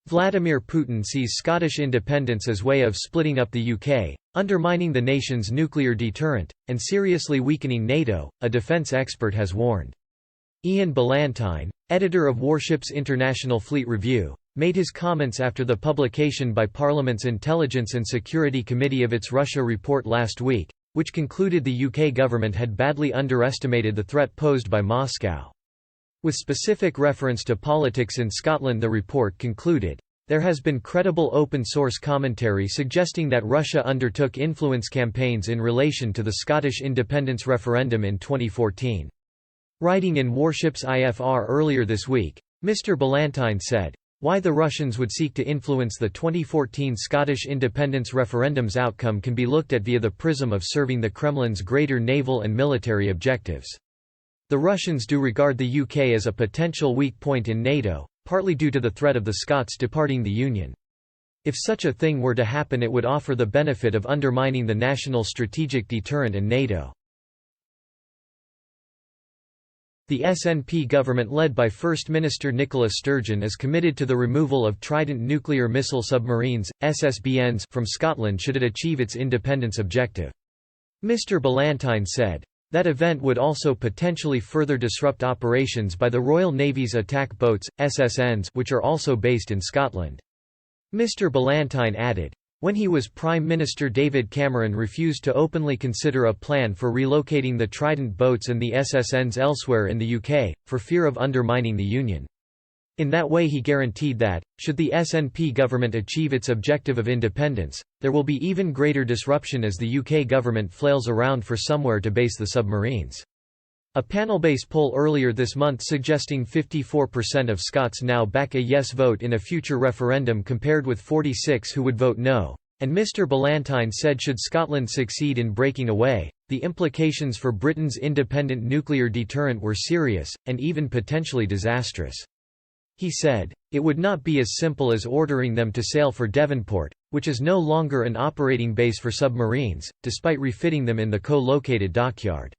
Vladimir Putin sees Scottish independence as way of splitting up the UK, undermining the nation's nuclear deterrent, and seriously weakening NATO, a defence expert has warned. Ian Ballantyne, editor of Warships International Fleet Review, made his comments after the publication by Parliament's Intelligence and Security Committee of its Russia report last week, which concluded the UK government had badly underestimated the threat posed by Moscow. With specific reference to politics in Scotland, the report concluded, "There has been credible open-source commentary suggesting that Russia undertook influence campaigns in relation to the Scottish independence referendum in 2014. Writing in Warships IFR earlier this week, Mr. Ballantyne said, "Why the Russians would seek to influence the 2014 Scottish independence referendum's outcome can be looked at via the prism of serving the Kremlin's greater naval and military objectives. The Russians do regard the UK as a potential weak point in NATO, partly due to the threat of the Scots departing the Union. If such a thing were to happen, it would offer the benefit of undermining the national strategic deterrent and NATO." The SNP government led by First Minister Nicola Sturgeon is committed to the removal of Trident nuclear missile submarines, SSBNs, from Scotland should it achieve its independence objective. Mr. Ballantyne said, "That event would also potentially further disrupt operations by the Royal Navy's attack boats, SSNs, which are also based in Scotland." Mr. Ballantyne added, "When he was Prime Minister, David Cameron refused to openly consider a plan for relocating the Trident boats and the SSNs elsewhere in the UK, for fear of undermining the Union. In that way he guaranteed that, should the SNP government achieve its objective of independence, there will be even greater disruption as the UK government flails around for somewhere to base the submarines." A panel-based poll earlier this month suggesting 54% of Scots now back a yes vote in a future referendum compared with 46% who would vote no. And Mr. Ballantyne said should Scotland succeed in breaking away, the implications for Britain's independent nuclear deterrent were serious, and even potentially disastrous. He said, "It would not be as simple as ordering them to sail for Devonport, which is no longer an operating base for submarines, despite refitting them in the co-located dockyard.